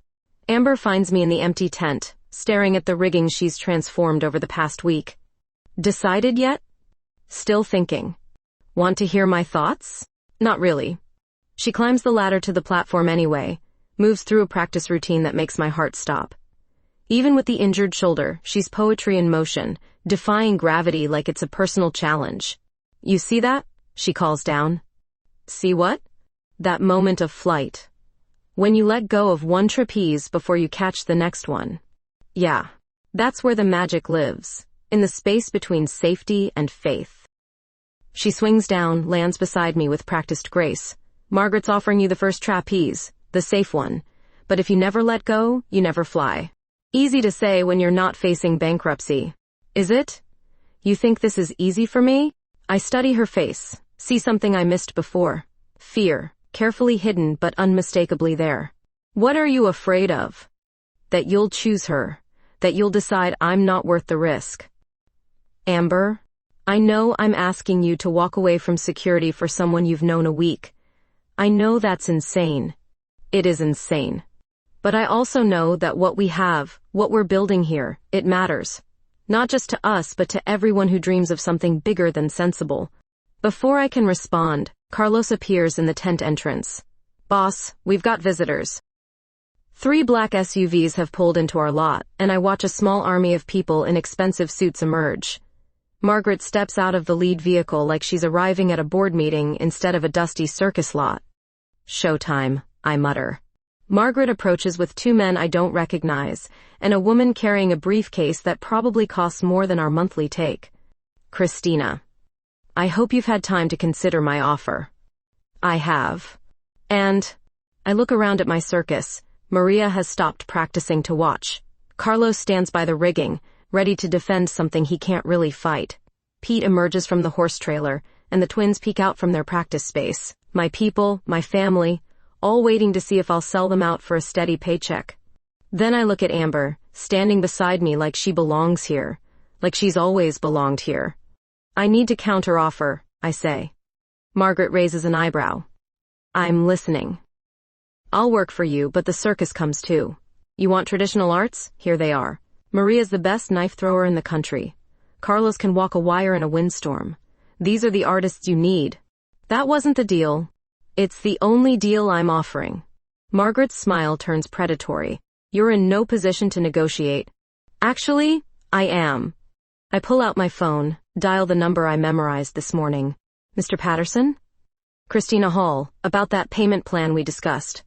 Amber finds me in the empty tent, staring at the rigging she's transformed over the past week. Decided yet? Still thinking. Want to hear my thoughts? Not really. She climbs the ladder to the platform anyway, moves through a practice routine that makes my heart stop. Even with the injured shoulder, she's poetry in motion, defying gravity like it's a personal challenge. You see that? She calls down. See what? That moment of flight. When you let go of one trapeze before you catch the next one. Yeah, that's where the magic lives. In the space between safety and faith. She swings down, lands beside me with practiced grace. Margaret's offering you the first trapeze, the safe one. But if you never let go, you never fly. Easy to say when you're not facing bankruptcy. Is it? You think this is easy for me? I study her face, see something I missed before. Fear, carefully hidden but unmistakably there. What are you afraid of? That you'll choose her. That you'll decide I'm not worth the risk. Amber, I know I'm asking you to walk away from security for someone you've known a week. I know that's insane. It is insane. But I also know that what we have, what we're building here, it matters. Not just to us, but to everyone who dreams of something bigger than sensible. Before I can respond, Carlos appears in the tent entrance. Boss, we've got visitors. 3 black SUVs have pulled into our lot, and I watch a small army of people in expensive suits emerge. Margaret steps out of the lead vehicle like she's arriving at a board meeting instead of a dusty circus lot. Showtime, I mutter. Margaret approaches with 2 men I don't recognize, and a woman carrying a briefcase that probably costs more than our monthly take. Christina. I hope you've had time to consider my offer. I have. And I look around at my circus. Maria has stopped practicing to watch. Carlos stands by the rigging, ready to defend something he can't really fight. Pete emerges from the horse trailer, and the twins peek out from their practice space. My people, my family, all waiting to see if I'll sell them out for a steady paycheck. Then I look at Amber, standing beside me like she belongs here, like she's always belonged here. I need to counter-offer, I say. Margaret raises an eyebrow. I'm listening. I'll work for you, but the circus comes too. You want traditional arts? Here they are. Maria's the best knife thrower in the country. Carlos can walk a wire in a windstorm. These are the artists you need. That wasn't the deal. It's the only deal I'm offering. Margaret's smile turns predatory. You're in no position to negotiate. Actually, I am. I pull out my phone, dial the number I memorized this morning. Mr. Patterson? Christina Hall, about that payment plan we discussed.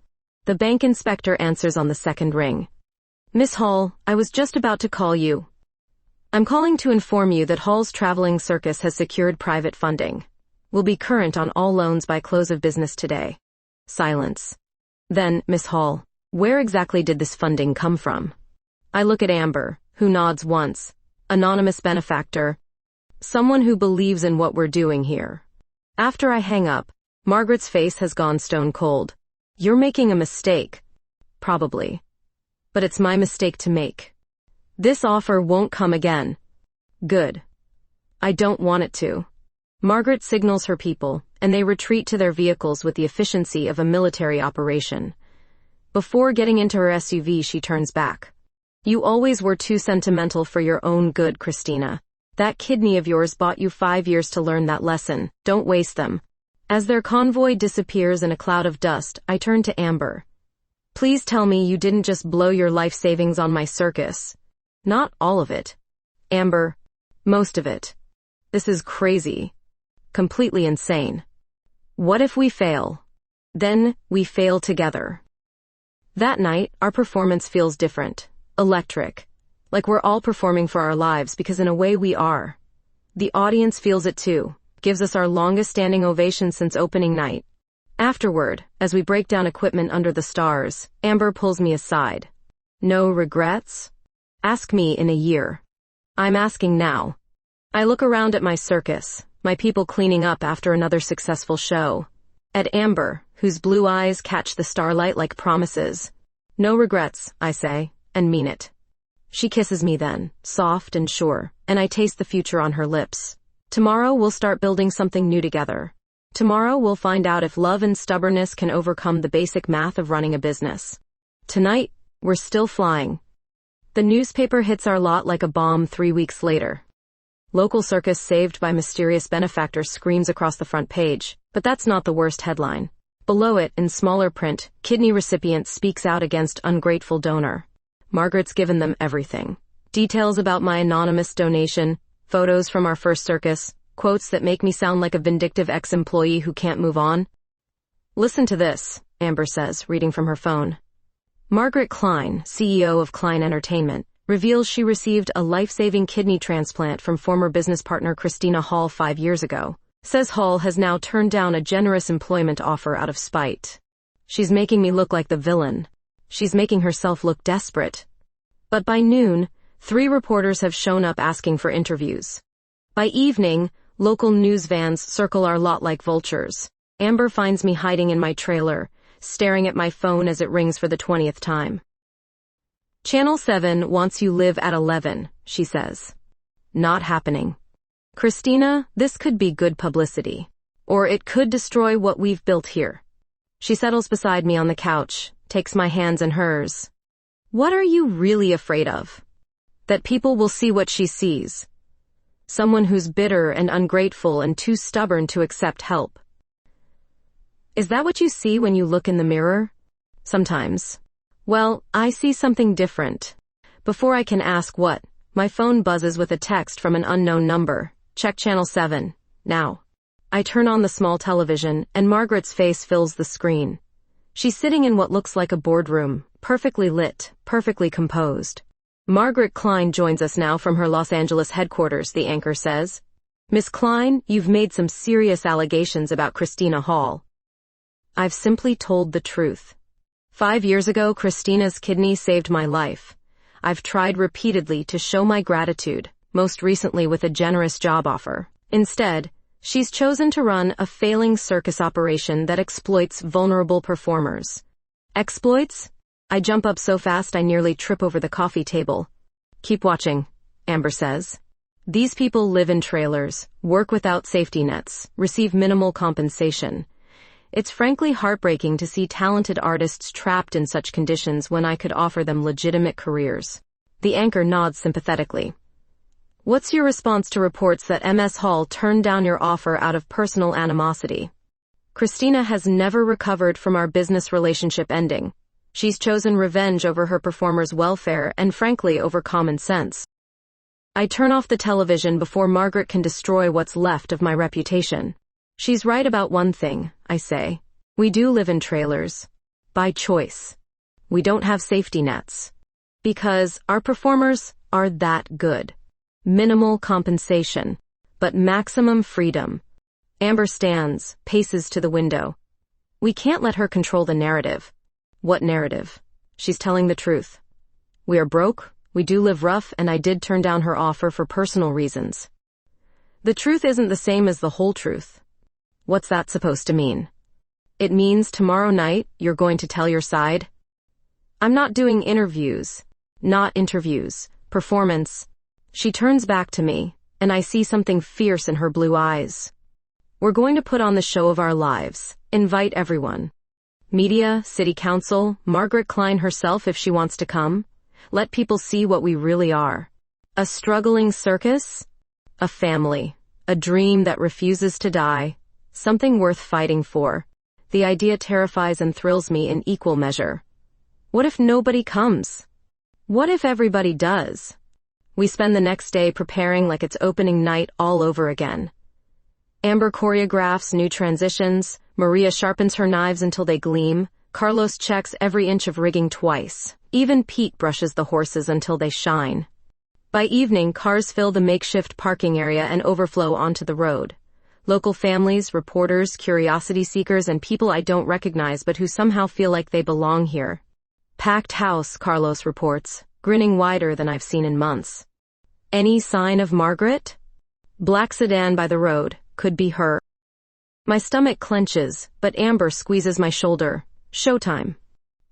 The bank inspector answers on the second ring. Miss Hall, I was just about to call you. I'm calling to inform you that Hall's traveling circus has secured private funding. Will be current on all loans by close of business today. Silence. Then, Miss Hall, where exactly did this funding come from? I look at Amber, who nods once. Anonymous benefactor. Someone who believes in what we're doing here. After I hang up, Margaret's face has gone stone cold. You're making a mistake. Probably. But it's my mistake to make. This offer won't come again. Good. I don't want it to. Margaret signals her people, and they retreat to their vehicles with the efficiency of a military operation. Before getting into her SUV, she turns back. You always were too sentimental for your own good, Christina. That kidney of yours bought you 5 years to learn that lesson. Don't waste them. As their convoy disappears in a cloud of dust, I turn to Amber. Please tell me you didn't just blow your life savings on my circus. Not all of it. Amber, most of it. This is crazy. Completely insane. What if we fail? Then we fail together. That night, our performance feels different. Electric. Like we're all performing for our lives because in a way we are. The audience feels it too. Gives us our longest standing ovation since opening night. Afterward, as we break down equipment under the stars, Amber pulls me aside. No regrets? Ask me in a year. I'm asking now. I look around at my circus, my people cleaning up after another successful show. At Amber, whose blue eyes catch the starlight like promises. No regrets, I say, and mean it. She kisses me then, soft and sure, and I taste the future on her lips. Tomorrow we'll start building something new together. Tomorrow we'll find out if love and stubbornness can overcome the basic math of running a business. Tonight, we're still flying. The newspaper hits our lot like a bomb 3 weeks later. Local circus saved by mysterious benefactor screams across the front page, but that's not the worst headline. Below it, in smaller print, kidney recipient speaks out against ungrateful donor. Margaret's given them everything. Details about my anonymous donation, photos from our first circus, quotes that make me sound like a vindictive ex-employee who can't move on. Listen to this, Amber says, reading from her phone. Margaret Klein, CEO of Klein Entertainment, reveals she received a life-saving kidney transplant from former business partner Christina Hall 5 years ago. Says Hall has now turned down a generous employment offer out of spite. She's making me look like the villain. She's making herself look desperate. But by noon, 3 reporters have shown up asking for interviews. By evening, local news vans circle our lot like vultures. Amber finds me hiding in my trailer, staring at my phone as it rings for the 20th time. Channel 7 wants you live at 11, she says. Not happening. Christina, this could be good publicity. Or it could destroy what we've built here. She settles beside me on the couch, takes my hands in hers. What are you really afraid of? That people will see what she sees. Someone who's bitter and ungrateful and too stubborn to accept help. Is that what you see when you look in the mirror? Sometimes. Well, I see something different. Before I can ask what, my phone buzzes with a text from an unknown number. Check channel 7, now. I turn on the small television, and Margaret's face fills the screen. She's sitting in what looks like a boardroom, perfectly lit, perfectly composed. Margaret Klein joins us now from her Los Angeles headquarters, the anchor says. Miss Klein, you've made some serious allegations about Christina Hall. I've simply told the truth. 5 years ago, Christina's kidney saved my life. I've tried repeatedly to show my gratitude, most recently with a generous job offer. Instead, she's chosen to run a failing circus operation that exploits vulnerable performers. Exploits? I jump up so fast I nearly trip over the coffee table. Keep watching, Amber says. These people live in trailers, work without safety nets, receive minimal compensation. It's frankly heartbreaking to see talented artists trapped in such conditions when I could offer them legitimate careers. The anchor nods sympathetically. What's your response to reports that MS Hall turned down your offer out of personal animosity? Christina has never recovered from our business relationship ending. She's chosen revenge over her performers' welfare and frankly over common sense. I turn off the television before Margaret can destroy what's left of my reputation. She's right about one thing, I say. We do live in trailers. By choice. We don't have safety nets. Because our performers are that good. Minimal compensation, but maximum freedom. Amber stands, paces to the window. We can't let her control the narrative. What narrative? She's telling the truth. We are broke, we do live rough, and I did turn down her offer for personal reasons. The truth isn't the same as the whole truth. What's that supposed to mean? It means tomorrow night you're going to tell your side? I'm not doing interviews. Not interviews. Performance. She turns back to me, and I see something fierce in her blue eyes. We're going to put on the show of our lives. Invite everyone. Media, city council, Margaret Klein herself if she wants to come. Let people see what we really are. A struggling circus? A family. A dream that refuses to die. Something worth fighting for. The idea terrifies and thrills me in equal measure. What if nobody comes? What if everybody does? We spend the next day preparing like it's opening night all over again. Amber choreographs new transitions, Maria sharpens her knives until they gleam, Carlos checks every inch of rigging twice. Even Pete brushes the horses until they shine. By evening, cars fill the makeshift parking area and overflow onto the road. Local families, reporters, curiosity seekers, and people I don't recognize but who somehow feel like they belong here. Packed house, Carlos reports, grinning wider than I've seen in months. Any sign of Margaret? Black sedan by the road, could be her. My stomach clenches, but Amber squeezes my shoulder. Showtime.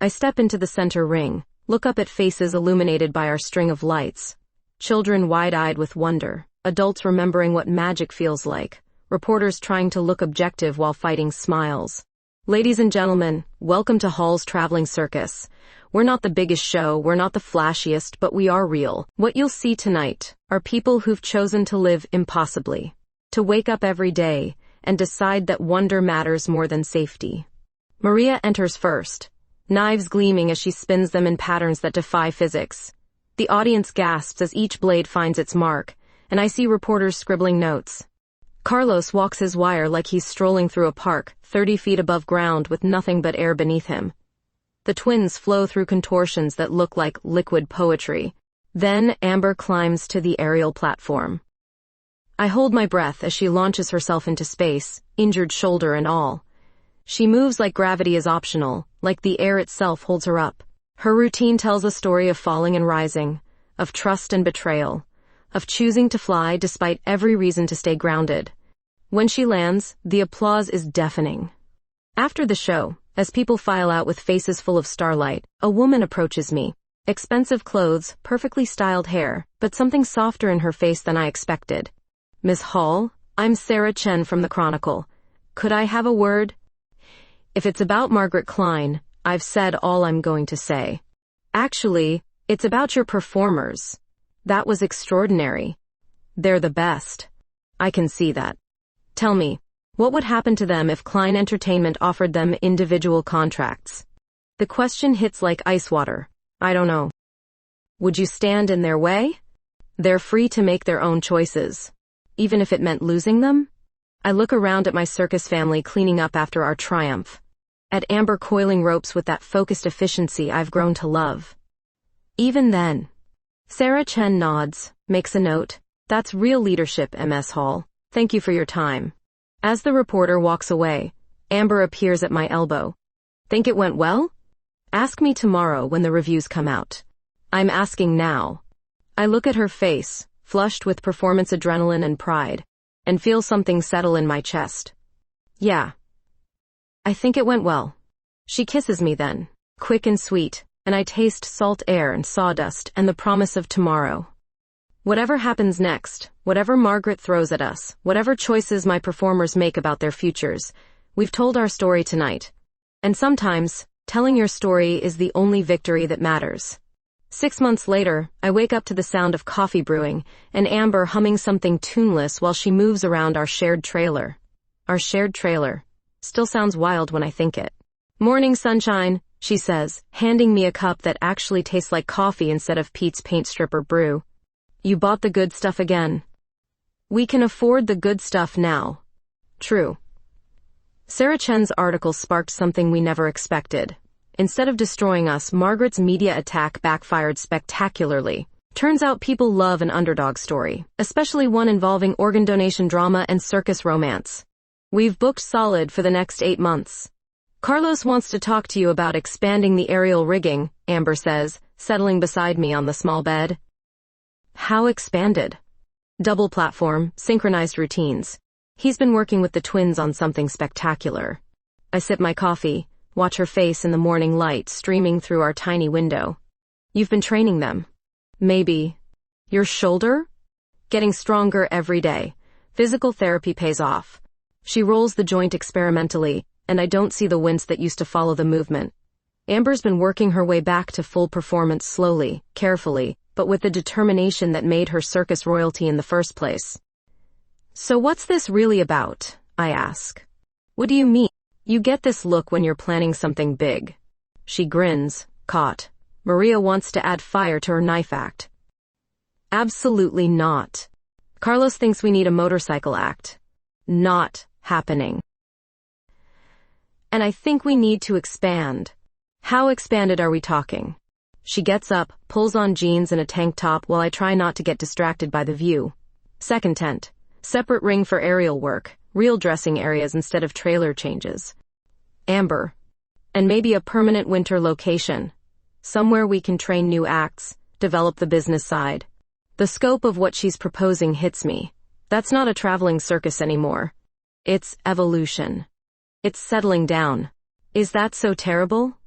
I step into the center ring, look up at faces illuminated by our string of lights. Children wide-eyed with wonder, adults remembering what magic feels like, reporters trying to look objective while fighting smiles. Ladies and gentlemen, welcome to Hall's Traveling Circus. We're not the biggest show, we're not the flashiest, but we are real. What you'll see tonight are people who've chosen to live impossibly, to wake up every day and decide that wonder matters more than safety. Maria enters first, knives gleaming as she spins them in patterns that defy physics. The audience gasps as each blade finds its mark, and I see reporters scribbling notes. Carlos walks his wire like he's strolling through a park, 30 feet above ground with nothing but air beneath him. The twins flow through contortions that look like liquid poetry. Then Amber climbs to the aerial platform. I hold my breath as she launches herself into space, injured shoulder and all. She moves like gravity is optional, like the air itself holds her up. Her routine tells a story of falling and rising, of trust and betrayal, of choosing to fly despite every reason to stay grounded. When she lands, the applause is deafening. After the show, as people file out with faces full of starlight, a woman approaches me. Expensive clothes, perfectly styled hair, but something softer in her face than I expected. Miss Hall, I'm Sarah Chen from the Chronicle. Could I have a word? If it's about Margaret Klein, I've said all I'm going to say. Actually, it's about your performers. That was extraordinary. They're the best. I can see that. Tell me, what would happen to them if Klein Entertainment offered them individual contracts? The question hits like ice water. I don't know. Would you stand in their way? They're free to make their own choices. Even if it meant losing them? I look around at my circus family cleaning up after our triumph. At Amber coiling ropes with that focused efficiency I've grown to love. Even then. Sarah Chen nods, makes a note. That's real leadership, MS Hall. Thank you for your time. As the reporter walks away, Amber appears at my elbow. Think it went well? Ask me tomorrow when the reviews come out. I'm asking now. I look at her face, flushed with performance adrenaline and pride, and feel something settle in my chest. Yeah. I think it went well. She kisses me then, quick and sweet, and I taste salt air and sawdust and the promise of tomorrow. Whatever happens next, whatever Margaret throws at us, whatever choices my performers make about their futures, we've told our story tonight. And sometimes, telling your story is the only victory that matters. 6 months later, I wake up to the sound of coffee brewing and Amber humming something tuneless while she moves around our shared trailer. Our shared trailer. Still sounds wild when I think it. Morning sunshine, she says, handing me a cup that actually tastes like coffee instead of Pete's paint stripper brew. You bought the good stuff again. We can afford the good stuff now. True. Sarah Chen's article sparked something we never expected. Instead of destroying us, Margaret's media attack backfired spectacularly. Turns out people love an underdog story, especially one involving organ donation drama and circus romance. We've booked solid for the next 8 months. Carlos wants to talk to you about expanding the aerial rigging, Amber says, settling beside me on the small bed. How expanded? Double platform, synchronized routines. He's been working with the twins on something spectacular. I sip my coffee, watch her face in the morning light streaming through our tiny window. You've been training them. Maybe. Your shoulder? Getting stronger every day. Physical therapy pays off. She rolls the joint experimentally, and I don't see the wince that used to follow the movement. Amber's been working her way back to full performance slowly, carefully, but with the determination that made her circus royalty in the first place. So what's this really about? I ask. What do you mean? You get this look when you're planning something big. She grins, caught. Maria wants to add fire to her knife act. Absolutely not. Carlos thinks we need a motorcycle act. Not happening. And I think we need to expand. How expanded are we talking? She gets up, pulls on jeans and a tank top while I try not to get distracted by the view. Second tent. Separate ring for aerial work, real dressing areas instead of trailer changes. Amber. And maybe a permanent winter location. Somewhere we can train new acts, develop the business side. The scope of what she's proposing hits me. That's not a traveling circus anymore. It's evolution. It's settling down. Is that so terrible?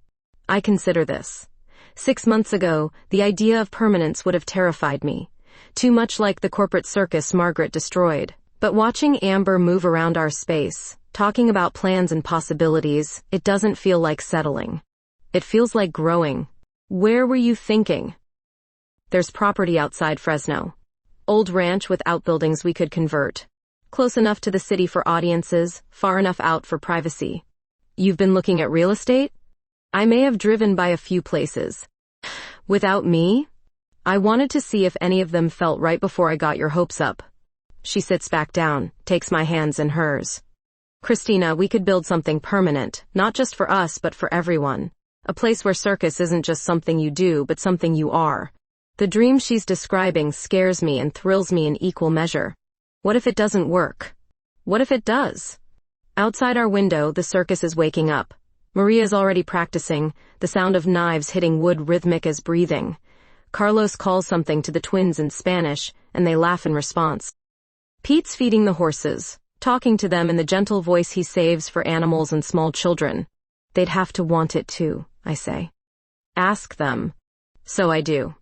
I consider this. 6 months ago, the idea of permanence would have terrified me. Too much like the corporate circus Margaret destroyed. But watching Amber move around our space, talking about plans and possibilities, it doesn't feel like settling. It feels like growing. Where were you thinking? There's property outside Fresno. Old ranch with outbuildings we could convert. Close enough to the city for audiences, far enough out for privacy. You've been looking at real estate? I may have driven by a few places. Without me? I wanted to see if any of them felt right before I got your hopes up. She sits back down, takes my hands in hers. Christina, we could build something permanent, not just for us but for everyone. A place where circus isn't just something you do but something you are. The dream she's describing scares me and thrills me in equal measure. What if it doesn't work? What if it does? Outside our window, the circus is waking up. Maria's already practicing, the sound of knives hitting wood rhythmic as breathing. Carlos calls something to the twins in Spanish, and they laugh in response. Pete's feeding the horses, talking to them in the gentle voice he saves for animals and small children. They'd have to want it too, I say. Ask them. So I do.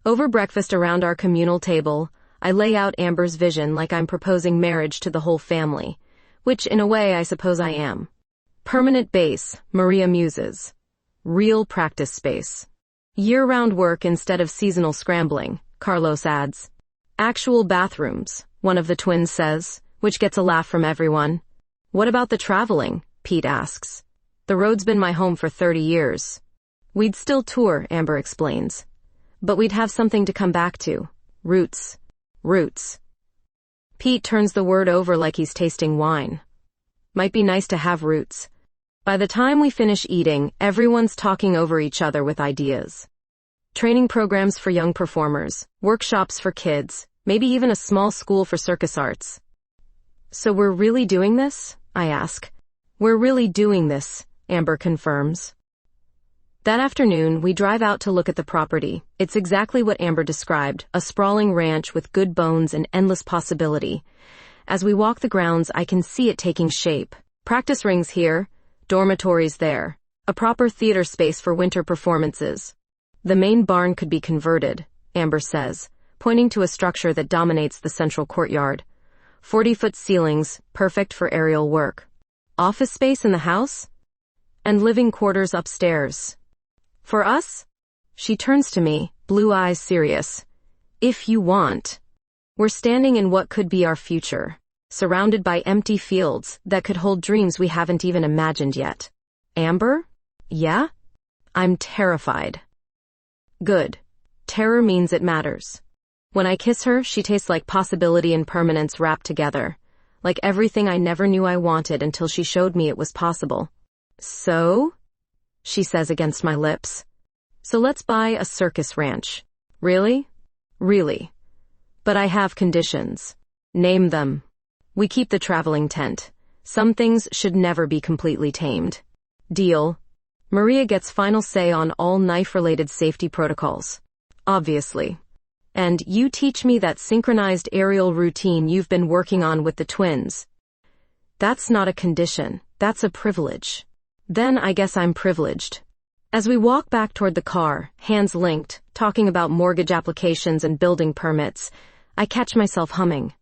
Over breakfast around our communal table, I lay out Amber's vision like I'm proposing marriage to the whole family, which in a way I suppose I am. Permanent base, Maria muses. Real practice space. Year-round work instead of seasonal scrambling, Carlos adds. Actual bathrooms, one of the twins says, which gets a laugh from everyone. What about the traveling? Pete asks. The road's been my home for 30 years. We'd still tour, Amber explains. But we'd have something to come back to. Roots. Roots. Pete turns the word over like he's tasting wine. Might be nice to have roots. By the time we finish eating, everyone's talking over each other with ideas. Training programs for young performers, workshops for kids, maybe even a small school for circus arts. So we're really doing this? I ask. We're really doing this, Amber confirms. That afternoon, we drive out to look at the property. It's exactly what Amber described, a sprawling ranch with good bones and endless possibility. As we walk the grounds, I can see it taking shape. Practice rings here, dormitories there, a proper theater space for winter performances. The main barn could be converted, Amber says, pointing to a structure that dominates the central courtyard. 40-foot ceilings, perfect for aerial work. Office space in the house? And living quarters upstairs. For us? She turns to me, blue eyes serious. If you want. We're standing in what could be our future, surrounded by empty fields that could hold dreams we haven't even imagined yet. Amber? Yeah? I'm terrified. Good. Terror means it matters. When I kiss her, she tastes like possibility and permanence wrapped together. Like everything I never knew I wanted until she showed me it was possible. So? She says against my lips. So let's buy a circus ranch. Really? Really. But I have conditions. Name them. We keep the traveling tent. Some things should never be completely tamed. Deal. Maria gets final say on all knife-related safety protocols. Obviously. And you teach me that synchronized aerial routine you've been working on with the twins. That's not a condition. That's a privilege. Then I guess I'm privileged. As we walk back toward the car, hands linked, talking about mortgage applications and building permits, I catch myself humming.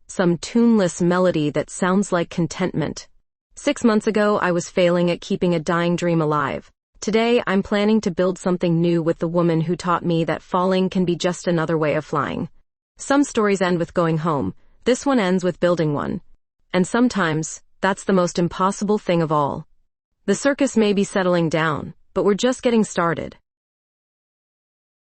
Some tuneless melody that sounds like contentment. 6 months ago, I was failing at keeping a dying dream alive. Today, I'm planning to build something new with the woman who taught me that falling can be just another way of flying. Some stories end with going home. This one ends with building one. And sometimes, that's the most impossible thing of all. The circus may be settling down, but we're just getting started.